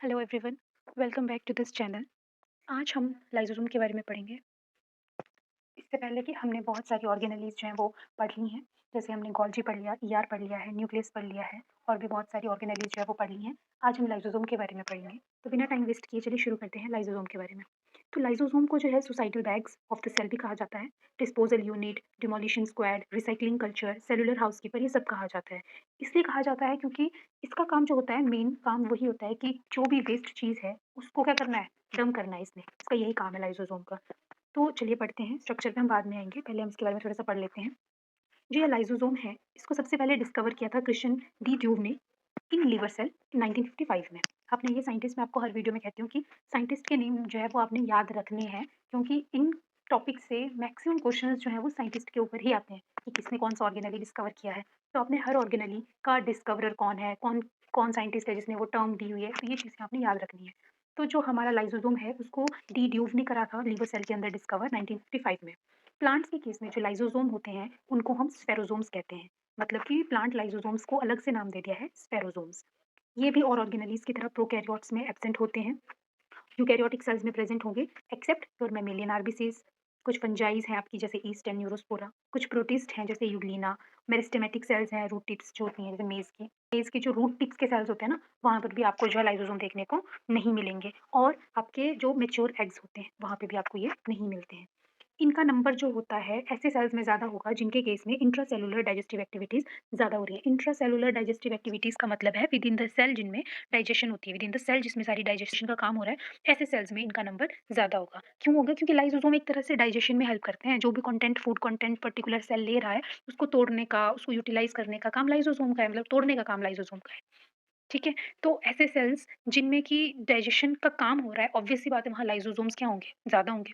Hello everyone, welcome back to this channel. आज हम lysosome के बारे में पढ़ेंगे। इससे पहले कि हमने बहुत सारी ऑर्गेनेलीज़ जो हैं वो पढ़ ली हैं। जैसे हमने गोल्जी पढ़ लिया, ईआर पढ़ लिया है, न्यूक्लियस पढ़ लिया है और भी बहुत सारी ऑर्गेनेलीज़ जो है वो पढ़ ली हैं। आज हम लाइसोसोम के बारे में पढ़ेंगे। तो बिना टाइम वेस्ट किए चलिए शुरू करते हैं लाइसोसोम के बारे में। तो लाइसोसोम को जो है suicidal bags of the cell भी कहा जाता है, disposal unit, demolition squad, recycling culture, cellular housekeeper, ये सब कहा जाता है। इसलिए कहा जाता है क्योंकि इसका काम जो होता है, मेन काम वही होता है कि जो भी वेस्ट चीज़ है उसको क्या करना है, डंप करना है इसने। इसका यही काम है लाइसोसोम का। तो चलिए पढ़ते हैं, स्ट्रक्चर पे हम बाद में आएँगे, पहले हम इसके बारे में थोड़ा-सा पढ़ लेते हैं। जो ये लाइसोसोम है, इसको सबसे पहले डिस्कवर किया था क्रिश्चियन डी ट्यूब ने इन लिवर सेल 1955 में। आपने ये साइंटिस्ट, मैं आपको हर वीडियो में कहती हूँ कि साइंटिस्ट के नेम जो है वो आपने याद रखने हैं, क्योंकि इन टॉपिक से मैक्सिमम क्वेश्चंस जो हैं वो साइंटिस्ट के ऊपर ही आते हैं कि किसने कौन-सा ऑर्गेनेली डिस्कवर किया है। तो आपने हर ऑर्गेनेली का डिस्कवरर कौन है, कौन कौन साइंटिस्ट है जिसने वो टर्म दी हुई है, तो ये चीज़ें आपने याद रखनी है। तो जो हमारा लाइसोसोम है उसको डी ड्यूव ने करा था लिवर सेल के अंदर डिस्कवर 1955 में। प्लांट्स के केस में जो लाइसोसोम होते हैं उनको हम स्फेरोसोम्स कहते हैं। मतलब कि प्लांट लाइसोसोम्स को अलग से नाम दे दिया है स्फेरोसोम्स। ये भी और ऑर्गेनेलीज की तरह प्रोकैरियोट्स में एब्सेंट होते हैं, यूकैरियोटिक सेल्स में प्रेजेंट होंगे एक्सेप्ट योर मैमेलियन आरबीसीज। कुछ फंजाइज हैं आपकी जैसे ईस्ट एंड न्यूरोस्पोरा, कुछ प्रोटिस्ट हैं जैसे यूग्लिना, मेरिस्टेमेटिक सेल्स हैं, रूट टिप्स जो होती हैं जैसे मेज के जो रूट टिप्स के सेल्स होते हैं ना, वहाँ पर भी आपको जो है लाइसोसोम देखने को नहीं मिलेंगे। और आपके जो मेच्योर एग्स होते हैं वहाँ पे भी आपको ये नहीं मिलते हैं। इनका नंबर जो होता है ऐसे सेल्स में ज़्यादा होगा जिनके केस में इंट्रासेलुलर डाइजेस्टिव एक्टिविटीज़ ज़्यादा हो रही है। इंट्रासेलुलर डाइजेस्टिव एक्टिविटीज़ का मतलब है विद इन द सेल जिनमें डाइजेशन होती है, विद इन द सेल जिसमें सारी डाइजेशन का काम हो रहा है, ऐसे सेल्स में इनका नंबर ज़्यादा होगा। क्यों होगा? क्योंकि लाइसोसोम एक तरह से डाइजेशन में हेल्प करते हैं। जो भी content, food content particular cell ले रहा है, उसको तोड़ने का, उसको यूटिलाइज़ करने का काम लाइसोसोम का है, मतलब तोड़ने का काम लाइसोसोम का है। ठीक है? तो ऐसे सेल्स जिनमें कि डाइजेशन का काम हो रहा है, ऑब्वियस सी बात है वहाँ लाइसोसोम्स क्या होंगे? ज़्यादा होंगे।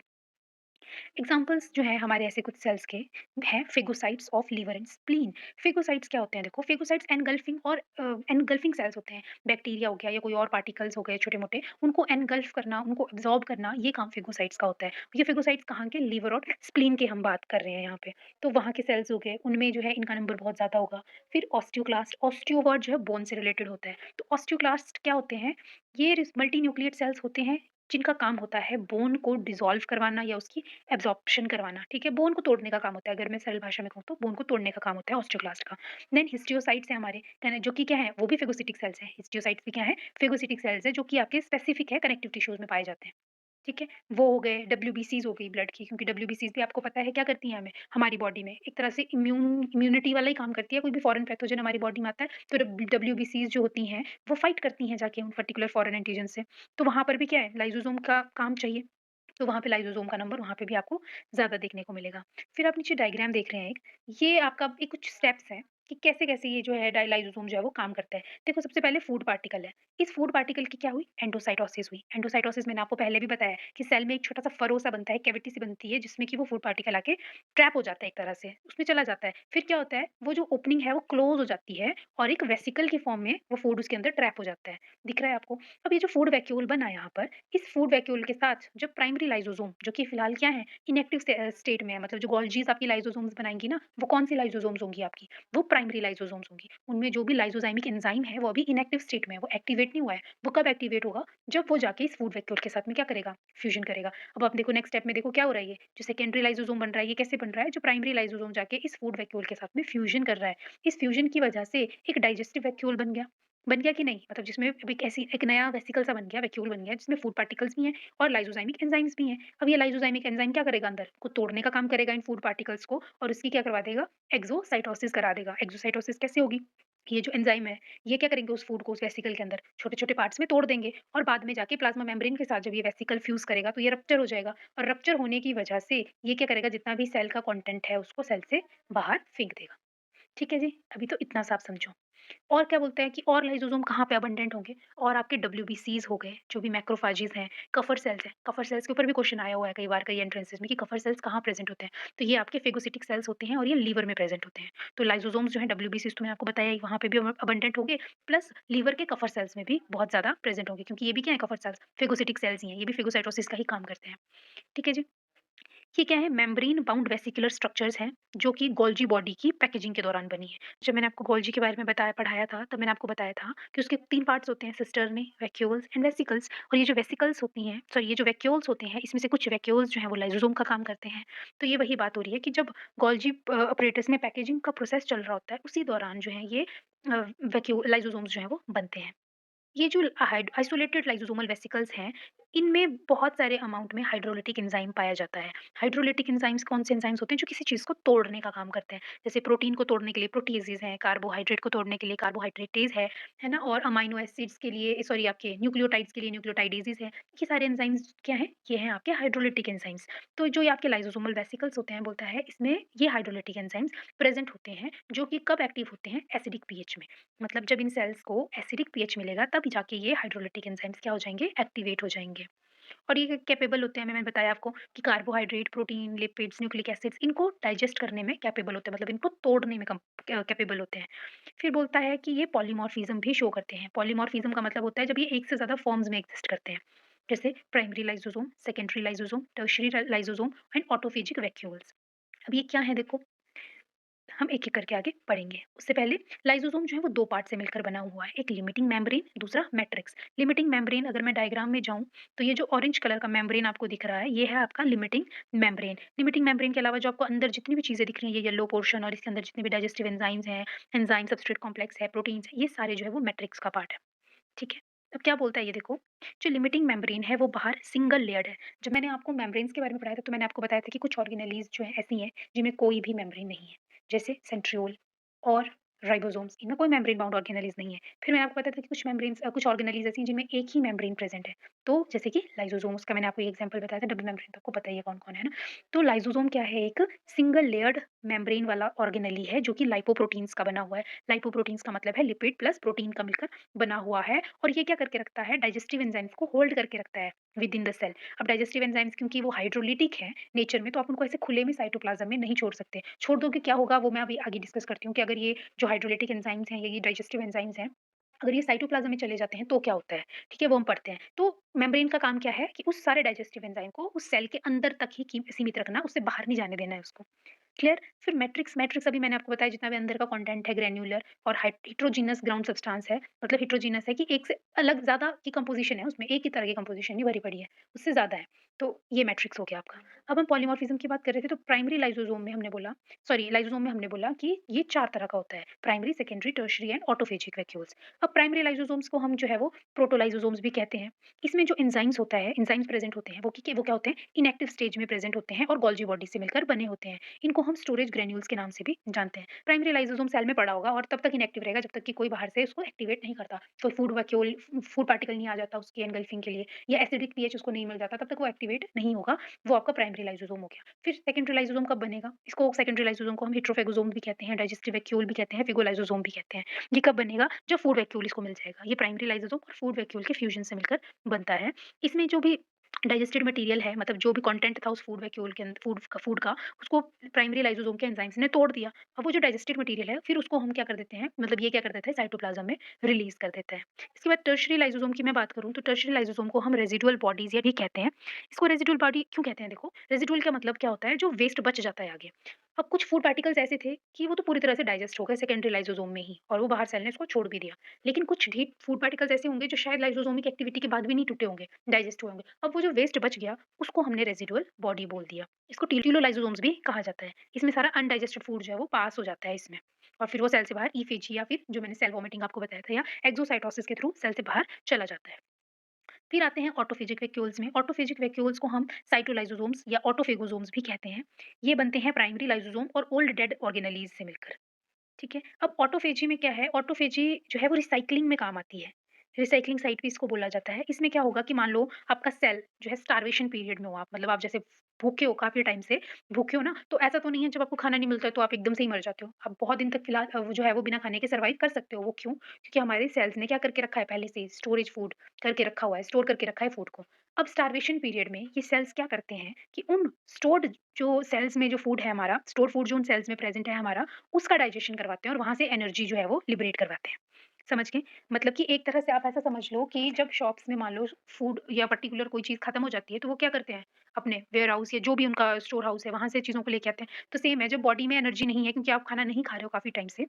एग्जाम्पल्स जो है हमारे ऐसे कुछ सेल्स के हैं phagocytes of liver and spleen. Phagocytes क्या होते हैं? देखो, फेगोसाइट्स एनगल्फिंग और एनगल्फिंग सेल्स होते हैं। बैक्टीरिया हो गया या कोई और पार्टिकल्स हो गए छोटे मोटे, उनको एनगल्फ करना, उनको एब्जॉर्ब करना, ये काम फेगोसाइट्स का होता है। ये फेगोसाइट्स कहाँ के? लीवर और स्प्लीन के हम बात कर रहे हैं यहाँ पे। तो वहाँ के सेल्स हो गए, उनमें जो है इनका नंबर बहुत ज़्यादा होगा। फिर ऑस्टियोक्लास्ट, ऑस्टियो वर्ड जो है बोन से रिलेटेड होता है। तो ऑस्टियोक्लास्ट क्या होते हैं? ये मल्टी न्यूक्लिएट सेल्स होते हैं जिनका काम होता है बोन को डिसॉल्व करवाना या उसकी एब्जॉर्प्शन करवाना। ठीक है? बोन को तोड़ने का काम होता है। अगर मैं सरल भाषा में कहूँ तो बोन को तोड़ने का काम होता है ऑस्टियोक्लास्ट का। देन हिस्टियोसाइट्स हैं हमारे, कहना जो कि क्या है, वो भी फेगोसिटिक सेल्स हैं। हिस्टियोसाइट्स भी क्या है? फेगोसिटिक सेल्स हैं जो कि आपके स्पेसिफिक है, कनेक्टिव टिश्यूज में पाए जाते हैं। ठीक है? वो हो गए, डब्ल्यूबीसीज़ हो गई ब्लड की, क्योंकि डब्ल्यूबीसीज़ भी आपको पता है क्या करती हैं हमें, हमारी बॉडी में एक तरह से इम्यूनिटी वाला ही काम करती है। कोई भी फॉरेन पैथोजन हमारी बॉडी में आता है तो डब्ल्यूबीसीज़ जो होती हैं वो फाइट करती हैं जाके उन पर्टिकुलर फॉरेन एंटीजन से। तो वहाँ पर भी क्या है, लाइसोसोम का काम चाहिए। तो वहाँ पे लाइसोसोम का नंबर वहाँ पे भी आपको ज़्यादा देखने को मिलेगा। फिर आप नीचे डायग्राम देख रहे हैं एक, ये आपका ये कुछ स्टेप्स हैं कि कैसे-कैसे ये जो है लाइसोसोम जो है वो काम करता है। देखो, सबसे पहले फूड पार्टिकल है। इस फूड पार्टिकल की क्या हुई? एंडोसाइटोसिस हुई। एंडोसाइटोसिस मैंने आपको पहले भी बताया कि सेल में एक छोटा-सा फरो सा बनता है, कैविटी सी बनती है जिसमें कि वो फूड पार्टिकल आके ट्रैप हो जाता है एक तरह से, उसमें चला जाता है। फिर क्या होता है? वो जो ओपनिंग है वो क्लोज़ हो जाती है और एक वेसिकल के फॉर्म में वो फूड उसके अंदर ट्रैप हो जाता है। दिख रहा है आपको? अब ये जो फूड वैक्यूल बना यहाँ पर, इस फूड वैक्यूल के साथ जब प्राइमरी लाइसोसोम जो कि फिलहाल क्या है, इनएक्टिव स्टेट में है, मतलब जो गोल्जीज आपकी लाइसोसोम्स बनाएंगी ना, वो कौन सी लाइसोसोम्स होंगी आपकी? वो प्राइमरी लाइसोसोम्स होंगी। उनमें जो भी लाइसोजाइमिक एंजाइम है वो अभी इनएक्टिव स्टेट में है, वो एक्टिवेट नहीं हुआ है। वो कब एक्टिवेट होगा? जब वो जाके इस फूड वैक्यूल के साथ में क्या करेगा? फ्यूजन करेगा। अब आप देखो नेक्स्ट स्टेप में, देखो क्या हो रहा है, ये जो सेकेंडरी लाइसोसोम बन रहा है, ये कैसे बन रहा है? जो प्राइमरी लाइसोसोम जाके इस फूड वैक्यूल के साथ में फ्यूजन कर रहा है। इस फ्यूजन की वजह से एक डाइजेस्टिव वैक्यूल बन गया कि नहीं? मतलब जिसमें अब एक नया वेसिकल सा बन गया, वैक्यूल बन गया जिसमें फूड पार्टिकल्स भी हैं और लाइसोजाइमिक एंजाइम्स भी हैं। अब ये लाइसोजाइमिक एंजाइम क्या करेगा अंदर? को तोड़ने का काम करेगा इन फूड पार्टिकल्स को और उसकी क्या करवा देगा? एक्सोसाइटोसिस करा देगा। एक्सोसाइटोसिस कैसे होगी? ये जो एंजाइम है, ये क्या करेंगे, उस फूड को उस वेसिकल के अंदर छोटे-छोटे पार्ट्स में तोड़ देंगे और बाद में जाके प्लाज्मा मेम्ब्रेन के साथ जब ये वेसिकल फ्यूज़ करेगा तो ये रप्चर हो जाएगा और रप्चर होने की वजह से ये क्या करेगा, जितना भी सेल का कंटेंट है उसको सेल से बाहर फेंक देगा। ठीक है जी? अभी तो इतना सा आप समझो। और क्या बोलते हैं कि और लाइसोसोम कहाँ पे अबंडेंट होंगे? और आपके डब्ल्यूबीसीज़ हो गए, जो भी मैक्रोफेजेज़ हैं, कफर सेल्स हैं। कफर सेल्स के ऊपर भी क्वेश्चन आया हुआ है कई बार कई एंट्रेंसेस में कि कफर सेल्स कहाँ प्रेज़ेंट होते हैं? तो ये आपके फेगोसिटिक सेल्स होते हैं और ये लीवर में प्रेज़ेंट होते हैं। तो लाइसोसोम्स जो हैं, डब्ल्यूबीसीज़ तो मैंने आपको बताया ही, वहाँ पे भी अबंडेंट होंगे, प्लस लीवर के कफर सेल्स में भी बहुत ज़्यादा प्रेज़ेंट होंगे, क्योंकि ये भी क्या है, कफर सेल्स, फेगोसिटिक सेल्स ही हैं, ये भी फेगोसाइटोसिस का ही काम करते हैं। ठीक है जी? ये क्या है, मेम्ब्रेन बाउंड वेसिकुलर स्ट्रक्चर्स हैं, जो कि गोल्जी बॉडी की पैकेजिंग के दौरान बनी है। जब मैंने आपको गोल्जी के बारे में बताया पढ़ाया था, तब मैंने आपको बताया था कि उसके 3 पार्ट्स होते हैं, सिस्टर्नी, वैक्यूल्स एंड वेसिकल्स। और ये जो वेसिकल्स होती हैं, सॉरी, ये जो वैक्यूल्स होते हैं, इसमें से कुछ वैक्यूल्स जो हैं वो लाइसोसोम का काम करते हैं। तो ये वही बात हो रही है कि जब गोल्जी apparatus में पैकेजिंग का प्रोसेस चल रहा होता है, उसी दौरान जो है ये वैक्यू लाइसोसोम्स जो हैं वो बनते हैं। ये जो आइसोलेटेड लाइसोसोमल वेसिकल्स हैं, इनमें बहुत सारे अमाउंट में हाइड्रोलिटिक एंजाइम पाया जाता है। हाइड्रोलिटिक एंजाइम्स कौन से एंजाइम्स होते हैं जो किसी चीज़ को तोड़ने का काम करते हैं। जैसे प्रोटीन को तोड़ने के लिए प्रोटीएजेज़ हैं, कार्बोहाइड्रेट को तोड़ने के लिए कार्बोहाइड्रेटेज़ है ना? और अमाइनो एसिड्स के लिए, सॉरी, आपके न्यूक्लियोटाइड्स के लिए न्यूक्लियोटाइडेज़ेज़ हैं। ये सारे एंजाइम्स क्या हैं? ये हैं आपके हाइड्रोलिटिक एंजाइम्स। तो जो ये आपके लाइसोसोमल वेसिकल्स होते हैं, बोलता है इसमें ये हाइड्रोलिटिक एंजाइम्स प्रेज़ेंट होते हैं, जो कि कब एक्टिव होते हैं? एसिडिक पीएच में। मतलब जब इन सेल्स को एसिडिक पीएच मिलेगा, तब जाके ये हाइड्रोलिटिक एंजाइम्स क्या हो जाएँगे? एक्टिवेट हो जाएँगे। और ये कैपेबल होते हैं, मैंने बताया आपको कि carbohydrate, protein, lipids, nucleic acids इनको डाइजेस्ट करने में कैपेबल होते हैं, मतलब इनको तोड़ने में कैपेबल होते हैं। फिर बोलता है कि ये पॉलीमॉर्फिज्म भी शो करते हैं। पॉलीमॉर्फिज्म का मतलब होता है जब ये एक से ज़्यादा फॉर्म्स में एक्सिस्ट करते हैं। जैसे primary lysosome, secondary lysosome, tertiary lysosome and autophagic vacuoles. अब ये क्या है देखो, हम एक-एक करके आगे पढ़ेंगे। उससे पहले लाइसोसोम जो है वो 2 पार्ट से मिलकर बना हुआ है, एक लिमिटिंग मेम्ब्रेन, दूसरा मैट्रिक्स। लिमिटिंग मेम्ब्रेन अगर मैं डायग्राम में जाऊँ, तो ये जो ऑरेंज कलर का मेम्ब्रेन आपको दिख रहा है, ये है आपका लिमिटिंग मेम्ब्रेन। लिमिटिंग मेम्ब्रेन के अलावा जो आपको अंदर जितनी भी चीज़ें दिख रही हैं, ये येलो पोर्शन और इसके अंदर जितने भी डाइजेस्टिव एंजाइम्स हैं, एंजाइम सबस्ट्रेट कॉम्प्लेक्स है, प्रोटीन्स हैं, ये सारे जो है वो मैट्रिक्स का पार्ट है। ठीक है? अब क्या बोलता है ये देखो, जो लिमिटिंग मेम्ब्रेन है वो बाहर सिंगल लेयर्ड है। जब मैंने आपको मेम्ब्रेन्स के बारे में पढ़ाया था, तो मैंने आपको बताया था कि कुछ ऑर्गेनेलीज़ जो हैं ऐसी हैं जिनमें कोई भी मेम्ब्रेन नहीं है। जैसे सेंट्रियोल और राइबोसोम्स, इनमें कोई मेम्ब्रेन बाउंड ऑर्गेनेलीज़ नहीं है। फिर मैंने आपको बताया था कि कुछ ऑर्गेनेलीज़ ऐसी हैं जिनमें एक ही मेम्ब्रेन प्रेज़ेंट है। तो जैसे कि लाइसोसोम्स का मैंने आपको ये एग्ज़ाम्पल बताया था, डबल मेम्ब्रेन, तो आपको पता ही है कौन-कौन है ना? तो लाइसोसोम क्या है, एक सिंगल लेयर्ड मेम्ब्रेन वाला ऑर्गेनेली है, जो कि लाइपोप्रोटीन्स का बना हुआ है। लाइपोप्रोटीन्स का मतलब है लिपिड प्लस प्रोटीन का मिलकर बना हुआ है, और ये क्या करके रखता है, डाइजेस्टिव एंजाइम्स को होल्ड करके रखता है विद इन द सेल। अब डाइजेस्टिव एंजाइम्स क्योंकि वो हाइड्रोलिटिक है नेचर में, तो आप उनको ऐसे खुले में साइटोप्लाज्म में नहीं छोड़ सकते। छोड़ दोगे क्या होगा, वो मैं अभी आगे डिस्कस करती हूँ कि अगर ये जो हाइड्रोलिटिक एंजाइम्स हैं, ये डाइजेस्टिव एंजाइम्स हैं, अगर ये साइटोप्लाज्म में चले जाते हैं तो क्या होता है, ठीक है, वो हम पढ़ते हैं। तो मेम्ब्रेन का काम क्या है कि उस सारे डाइजेस्टिव एंजाइम को उस सेल के अंदर तक ही सीमित रखना, उससे बाहर नहीं जाने देना है उसको। क्लियर? फिर मैट्रिक्स, मैट्रिक्स अभी मैंने आपको बताया जितना भी अंदर का कंटेंट है, ग्रैन्युलर और हेटेरोजेनस ग्राउंड सब्सटेंस है, मतलब हेटेरोजेनस है कि एक से अलग ज़्यादा की कंपोज़िशन है उसमें, एक ही तरह की कंपोज़िशन नहीं भरी पड़ी है, उससे ज़्यादा है। तो ये मैट्रिक्स हो गया आपका। अब हम पॉलीमॉर्फिज़्म की बात कर रहे थे, तो प्राइमरी लाइसोसोम में हमने बोला, सॉरी, लाइसोसोम में हमने बोला कि ये 4 तरह का होता है, primary, secondary, tertiary and autophagic vacuoles. अब प्राइमरी लाइसोसोम्स को हम जो है वो प्रोटोलाइसोसोम्स भी कहते हैं। इसमें जो एंजाइम्स होता है, एंजाइम्स प्रेज़ेंट होते हैं, वो क्या होते हैं, इनएक्टिव स्टेज में प्रेज़ेंट होते हैं और गोल्गी बॉडी से मिलकर बने होते हैं। इनको हम स्टोरेज ग्रैन्यूल्स के नाम से भी जानते हैं। प्राइमरी लाइसोसोम सेल में पड़ा होगा और तब तक इनएक्टिव रहेगा जब तक कि कोई बाहर से उसको एक्टिवेट नहीं करता। कोई फूड वैक्यूल फूड पार्टिकल नहीं आ जाता उसकी एनगल्फिंग के लिए, या एसिडिक पीएच उसको नहीं मिल जाता, तब तक वो एक्टिवेट नहीं होगा। वो आपका प्राइमरी लाइसोसोम हो गया। फिर सेकेंडरी लाइसोसोम कब बनेगा? इसको सेकेंडरी लाइसोसोम को हम हेटेरोफैगोसोम भी कहते हैं, डाइजेस्टिव वैक्यूल भी कहते हैं, फिगोलाइसोसोम भी कहते हैं। ये कब बनेगा? जब फूड वैक्यूल इसको मिल जाएगा। ये प्राइमरी लाइसोसोम और फूड वैक्यूल के फ्यूजन से मिलकर बनता है। इसमें जो भी डाइजेस्टेड मटीरियल है, मतलब जो भी कंटेंट था उस फूड वैक्यूल के फूड का, उसको प्राइमरी लाइसोसोम के एंजाइम्स ने तोड़ दिया। अब वो जो डाइजेस्टेड मटीरियल है, फिर उसको हम क्या कर देते हैं, मतलब ये क्या कर देता है, साइटोप्लाज्म में रिलीज़ कर देता है। इसके बाद टर्शियरी लाइसोसोम की मैं बात करूँ, तो टर्शियरी लाइसोसोम को हम रेसिडुअल बॉडीज़ ये भी कहते हैं। इसको रेसिडुअल बॉडी क्यों कहते हैं देखो, रेसिडुअल का मतलब क्या होता है, जो वेस्ट बच जाता है आगे। अब कुछ फूड पार्टिकल्स ऐसे थे कि वो तो पूरी तरह से डाइजेस्ट हो गए सेकेंडरी लाइसोसोम में ही, और वो बाहर सेल ने उसको छोड़ भी दिया। लेकिन कुछ ढीठ फूड पार्टिकल्स ऐसे होंगे जो शायद लाइसोसोमिक एक्टिविटी के बाद भी नहीं टूटे होंगे, डाइजेस्ट हुए होंगे। अब वो जो वेस्ट बच गया, उसको हमने रेसिडुअल बॉडी बोल दिया। इसको टीलोलाइसोसोम्स भी कहा जाता है। इसमें सारा अनडाइजेस्टेड फूड जो है वो पास हो जाता है इसमें, और फिर वो सेल से बाहर ईफेजी, या फिर जो मैंने सेल वोमिटिंग आपको बताया था, या एक्सोसाइटोसिस के थ्रू सेल से बाहर चला जाता है। फिर आते हैं ऑटोफेजिक वैक्यूल्स में। ऑटोफेजिक वैक्यूल्स को हम साइटोलाइसोसोम्स या ऑटोफेगोसोम्स भी कहते हैं। ये बनते हैं प्राइमरी लाइसोसोम और ओल्ड डेड ऑर्गेनेलीज से मिलकर। ठीक है? अब ऑटोफेजी में क्या है, ऑटोफेजी जो है वो रिसाइक्लिंग में काम आती है। रिसाइक्लिंग साइट भी इसको बोला जाता है। इसमें क्या होगा कि मान लो आपका सेल जो है स्टार्वेशन पीरियड में हो आप, मतलब आप जैसे भूखे हो, काफ़ी टाइम से भूखे हो ना, तो ऐसा तो नहीं है जब आपको खाना नहीं मिलता है तो आप एकदम से ही मर जाते हो। आप बहुत दिन तक फिलहाल वो जो है वो बिना खाने के सर्वाइव कर सकते हो। वो क्यों? क्योंकि हमारे सेल्स ने क्या करके रखा है, पहले से ही स्टोरेज फूड करके रखा हुआ है, स्टोर करके रखा है फूड को। अब स्टार्वेशन पीरियड में ये सेल्स क्या करते हैं कि उन स्टोर्ड जो सेल्स में जो फूड है हमारा, स्टोर्ड फूड जो उन सेल्स में प्रेज़ेंट है हमारा, उसका डाइजेशन करवाते हैं और वहाँ से एनर्जी जो है वो लिबरेट करवाते हैं। समझ गए? मतलब कि एक तरह से आप ऐसा समझ लो कि जब शॉप्स में मान लो फूड या पर्टिकुलर कोई चीज़ खत्म हो जाती है, तो वो क्या करते हैं, अपने वेयरहाउस या जो भी उनका स्टोर हाउस है, वहाँ से चीज़ों को लेके आते हैं। तो सेम है, जब बॉडी में एनर्जी नहीं है क्योंकि आप खाना नहीं खा रहे हो काफ़ी टाइम से,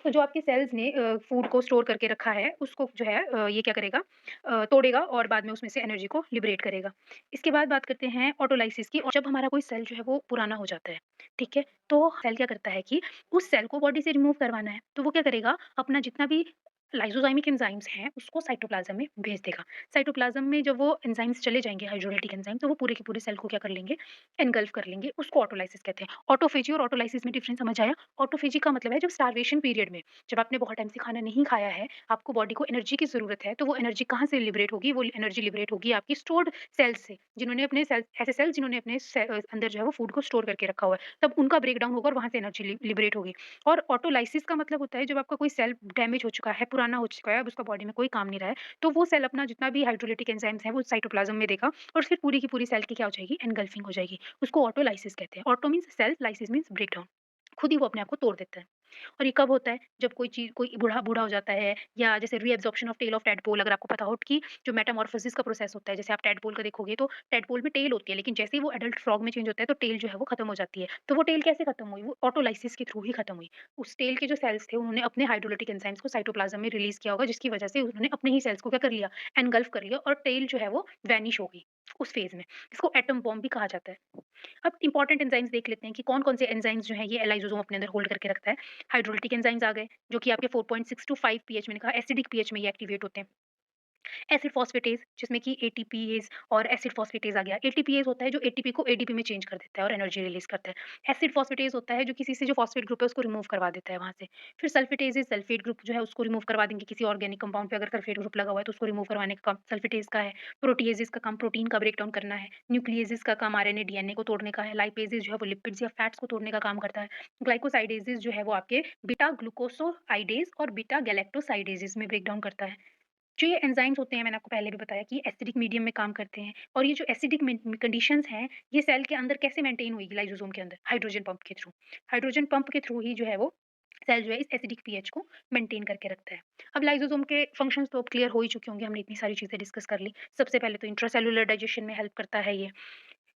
तो जो आपके सेल्स ने फूड को स्टोर करके रखा है, उसको जो है ये क्या करेगा, तोड़ेगा और बाद में उसमें से एनर्जी को लिबरेट करेगा। इसके बाद बात करते हैं ऑटोलाइसिस की। और जब हमारा कोई सेल जो है वो पुराना हो जाता है, ठीक है? तो सेल क्या करता है कि उस सेल को बॉडी से रिमूव करवाना है, तो वो क्या करेगा, अपना जितना भी लाइसोजाइमिक एंजाइम्स हैं, उसको साइटोप्लाज़्म में भेज देगा। साइटोप्लाज़्म में जब वो एंजाइम्स चले जाएँगे, हाइड्रोलाइटिक एंजाइम, तो वो पूरे के पूरे सेल को क्या कर लेंगे, एनगल्फ कर लेंगे। उसको ऑटोलाइसिस कहते हैं। ऑटोफेजी और ऑटोलाइसिस में डिफरेंस समझ आया? ऑटोफेजी का मतलब है जब स्टार्वेशन पीरियड में, जब आपने बहुत टाइम से खाना नहीं खाया है, आपको बॉडी को एनर्जी की ज़रूरत है, तो वो एनर्जी कहाँ से लिबरेट होगी? वो एनर्जी लिबरेट होगी आपकी स्टोर्ड सेल्स से, जिन्होंने अपने सेल ऐसे सेल्स जिन्होंने अपने अंदर जो है वो फूड को स्टोर करके रखा हुआ है, तब उनका ब्रेकडाउन होगा और वहाँ से एनर्जी लिबरेट होगी। और ऑटोलाइसिस का मतलब होता है जब आपका कोई सेल डैमेज हो चुका है, पुराना हो चुका है, अब उसका बॉडी में कोई काम नहीं रहा है, तो वो सेल अपना जितना भी हाइड्रोलाइटिक एंजाइम्स हैं, वो साइटोप्लाज़्म में देगा और फिर पूरी की पूरी सेल की क्या हो जाएगी, एनगल्फिंग हो जाएगी। उसको ऑटोलाइसिस कहते हैं। Auto means cell, lysis means breakdown. खुद ही वो अपने आप को तोड़ देता है। और ये कब होता है? जब कोई चीज़, कोई बूढ़ा बूढ़ा हो जाता है, या जैसे रीएब्ज़ॉर्प्शन ऑफ टेल ऑफ टैडपोल, अगर आपको पता हो कि जो मेटामॉर्फोसिस का प्रोसेस होता है, जैसे आप टैडपोल का देखोगे तो टैडपोल में टेल होती है, लेकिन जैसे ही वो एडल्ट फ्रॉग में चेंज होता है तो टेल जो है वो खत्म हो जाती है। तो वो टेल कैसे खत्म हुई? वो ऑटोलाइसिस के थ्रू ही खत्म हुई। उस टेल के जो सेल्स थे उन्होंने अपने हाइड्रोलाइटिक एंजाइम्स को साइटोप्लाज़्म में रिलीज़ किया होगा, जिसकी वजह से उन्होंने अपने ही सेल्स को क्या कर लिया, एनगल्फ कर लिया और टेल जो है वो वैनिश हो गई उस फेज़ में। इसको एटम बॉम्ब भी कहा जाता है। अब इंपॉर्टेंट एंजाइम्स देख लेते हैं कि कौन-कौन से एंजाइम्स जो हैं ये लाइसोसोम अपने अंदर होल्ड करके रखता है। हाइड्रोलिटिक एंजाइम्स आ गए, जो कि आपके 4.6 टू 5 पीएच, मैंने कहा एसिडिक पीएच में ये एक्टिवेट होते हैं। एसिड फ़ॉस्फ़ेटेज़, जिसमें कि एटीपीज़ और एसिड फ़ॉस्फ़ेटेज़ आ गया। एटीपीज़ होता है जो एटीपी को एडीपी में चेंज कर देता है और एनर्जी रिलीज़ करता है। एसिड फ़ॉस्फ़ेटेज़ होता है जो किसी से जो फ़ॉस्फ़ेट ग्रुप है उसको रिमूव करवा देता है वहाँ से। फिर सल्फ़ेटेज़, सल्फ़ेट ग्रुप जो है उसको रिमूव करवा देंगे, किसी ऑर्गेनिक कंपाउंड पे अगर सल्फ़ेट ग्रुप लगा हुआ है तो उसको रिमूव करवाने का काम सल्फ़ेटेज़ का है। प्रोटीएज़ेज़ का काम प्रोटीन का ब्रेक डाउन करना है। न्यूक्लियेज़ेज़ का काम आरएनए, डीएनए को तोड़ने का है। लाइपेज़ेज़ जो है वो लिपिड्स या फैट्स को तोड़ने का काम करता है। ग्लाइकोसाइडेज़ेज़ जो है वो आपके बीटा ग्लूकोसाइडेज़ और बीटा गैलेक्टोसाइडेज़ेज़ में ब्रेक डाउन करता है। जो ये एंजाइम्स होते हैं, मैंने आपको पहले भी बताया कि एसिडिक मीडियम में काम करते हैं, और ये जो एसिडिक कंडीशंस हैं, ये सेल के अंदर कैसे मेंटेन होगी लाइसोसोम के अंदर? हाइड्रोजन पंप के थ्रू। हाइड्रोजन पंप के थ्रू ही जो है वो सेल जो है इस एसिडिक पीएच को मेंटेन करके रखता है। अब लाइसोसोम के फंक्शंस तो अब क्लियर हो ही चुके होंगे, हमने इतनी सारी चीज़ें डिस्कस कर ली। सबसे पहले तो इंट्रासेल्युलर डाइजेशन में हेल्प करता है ये।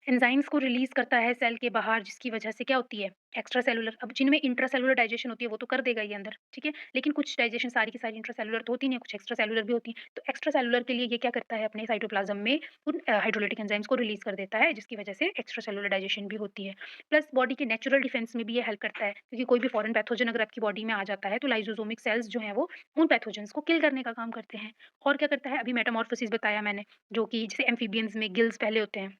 एंजाइम्स को रिलीज़ करता है सेल के बाहर, जिसकी वजह से क्या होती है, एक्स्ट्रा सेलुलर। अब जिनमें इंट्रासेलुलर डाइजेशन होती है वो तो कर देगा ये अंदर, ठीक है? लेकिन कुछ डाइजेशन सारी की सारी इंट्रासेलुलर तो होती नहीं है, कुछ एक्स्ट्रा सेलुलर भी होती हैं। तो एक्स्ट्रा सेलुलर के लिए ये क्या करता है, अपने साइटोप्लाज़्म में उन हाइड्रोलाइटिक एंजाइम्स को रिलीज़ कर देता है, जिसकी वजह से एक्स्ट्रा सेलुलर डाइजेशन भी होती है। प्लस बॉडी के नेचुरल डिफेंस में भी ये हेल्प करता है, क्योंकि कोई भी फॉरेन पैथोजन अगर आपकी बॉडी में आ जाता है तो लाइसोसोमिक सेल्स जो हैं वो उन पैथोजेन्स को किल करने का काम करते हैं। और क्या करता है, अभी मेटामॉर्फोसिस बताया मैंने, जो कि जैसे एम्फिबियंस में गिल्स पहले होते हैं,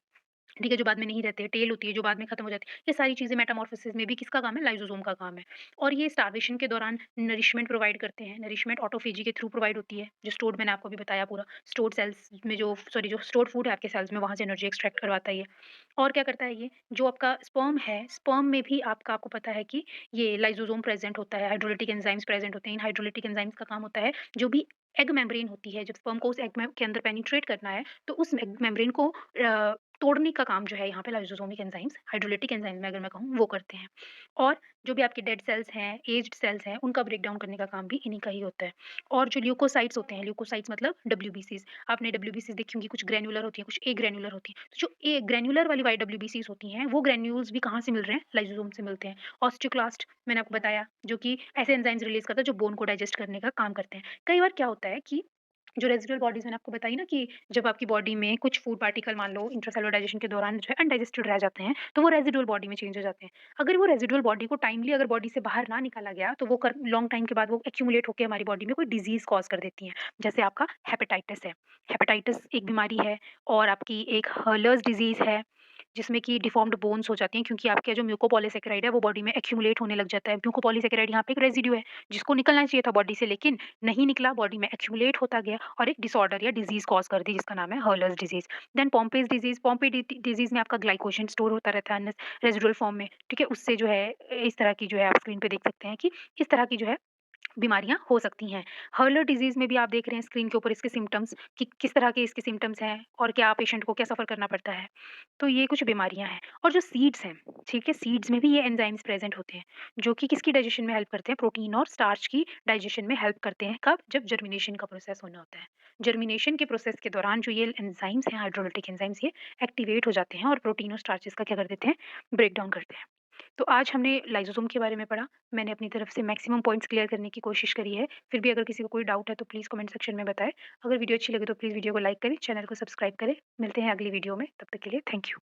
ठीक है, जो बाद में नहीं रहते, टेल होती है जो बाद में खत्म हो जाती है। ये सारी चीज़ें मेटामॉर्फोसिस में भी किसका काम है? लाइसोसोम का काम है। और ये स्टार्वेशन के दौरान नरिशमेंट प्रोवाइड करते हैं। नरिशमेंट ऑटोफेजी के थ्रू प्रोवाइड होती है, जो स्टोर्ड, मैंने आपको अभी बताया पूरा, स्टोर्ड सेल्स में जो जो स्टोर्ड फूड है आपके सेल्स में, वहाँ से एनर्जी एक्सट्रैक्ट करवाता है ये। और क्या करता है ये, जो आपका स्पर्म है, स्पर्म में भी आपको पता है कि ये लाइसोसोम प्रेज़ेंट होता है, हाइड्रोलाइटिक एंजाइम्स प्रेज़ेंट होते हैं। इन हाइड्रोलाइटिक एंजाइम्स का काम होता है, जो भी एग मेम्ब्रेन होती है, जब स्पर्म को उस एग में के अंदर पेनिट्रेट करना है, तो उस एग मेम्ब्रेन को तोड़ने का काम जो है यहाँ पे लाइसोसोमिक एंजाइम्स, हाइड्रोलाइटिक एंजाइम में अगर मैं कहूँ, वो करते हैं। और जो भी आपके डेड सेल्स हैं, एज्ड सेल्स हैं, उनका ब्रेक डाउन करने का काम भी इन्हीं का ही होता है। और जो ल्यूकोसाइट्स होते हैं, ल्यूकोसाइट्स मतलब डब्ल्यूबीसीज़, आपने डब्ल्यूबीसीज़ देखी होंगी, कुछ ग्रैन्युलर होती हैं, कुछ एग्रैन्युलर होती हैं। तो जो ए ग्रैन्युलर वाली वाई डब्ल्यूबीसीज़ होती हैं, वो ग्रैन्यूल्स भी कहाँ से मिल रहे हैं? लाइसोसोम से मिलते हैं। ऑस्टियोक्लास्ट मैंने आपको बताया, जो कि ऐसे एंजाइम्स रिलीज़ करता है जो बोन को डाइजेस्ट करने का काम करते हैं। कई बार क्या होता है कि जो रेज़िडुअल बॉडीज़ मैंने आपको बताई ना, कि जब आपकी बॉडी में कुछ फूड पार्टिकल मान लो इंट्रासेलुलर डाइजेशन के दौरान जो है अनडाइजेस्टेड रह जाते हैं, तो वो रेज़िडुअल बॉडी में चेंज हो जाते हैं। अगर वो रेज़िडुअल बॉडी को टाइमली अगर बॉडी से बाहर ना निकाला गया, तो वो कर लॉन्ग टाइम के बाद वो एक्यूमुलेट होके हमारी बॉडी में कोई डिज़ीज़ कॉज़ कर देती हैं। जैसे आपका हेपेटाइटिस है। हेपेटाइटिस एक बीमारी है, और आपकी एक हर्लर्स डिज़ीज़ है, जिसमें कि डिफ़ॉर्म्ड बोन्स हो जाती हैं, क्योंकि आपका जो म्यूकोपॉलीसैकेराइड है वो बॉडी में एक्यूमुलेट होने लग जाता है। म्यूकोपॉलीसैकेराइड यहाँ पे एक रेज़िड्यू है, जिसको निकलना चाहिए था बॉडी से, लेकिन नहीं निकला, बॉडी में एक्यूमुलेट होता गया और एक डिसऑर्डर या डिज़ीज़ कॉज़ कर दी, जिसका नाम है हर्लर्स डिज़ीज़। देन पॉम्पेज़ डिज़ीज़, पॉम्पे डिज़ीज़ में आपका ग्लाइकोजन स्टोर होता रहता है रेज़िडुअल फॉर्म में, ठीक है? उससे जो है इस तरह की जो है आप स्क्रीन पे देख सकते हैं कि इस तरह की जो है बीमारियाँ हो सकती हैं। हर्लर डिज़ीज़ में भी आप देख रहे हैं स्क्रीन के ऊपर इसके सिम्पटम्स कि किस तरह के इसके सिम्पटम्स हैं और क्या पेशेंट को क्या सफ़र करना पड़ता है। तो ये कुछ बीमारियाँ हैं और जो सीड्स हैं, ठीक है? सीड्स में भी ये एंजाइम्स प्रेज़ेंट होते हैं, जो कि किसकी डाइजेशन में हेल्प करते हैं? प्रोटीन और स्टार्च की डाइजेशन में हेल्प करते हैं। कब? जब जर्मिनेशन का प्रोसेस होना होता है। जर्मिनेशन के प्रोसेस के दौरान जो ये एंजाइम्स हैं, हाइड्रोलिटिक एंजाइम्स ये एक्टिवेट हो जाते हैं और प्रोटीन और स्टार्चेज़ का क्या कर देते हैं? ब्रेक डाउन करते हैं। तो आज हमने लाइसोसोम के बारे में पढ़ा। मैंने अपनी तरफ से मैक्सिमम पॉइंट्स क्लियर करने की कोशिश करी है। फिर भी अगर किसी को कोई डाउट है तो प्लीज़ कमेंट सेक्शन में बताएँ। अगर वीडियो अच्छी लगे तो प्लीज़ वीडियो को लाइक करें, चैनल को सब्सक्राइब करें। मिलते हैं अगली वीडियो में, तब तक के लिए थैंक यू।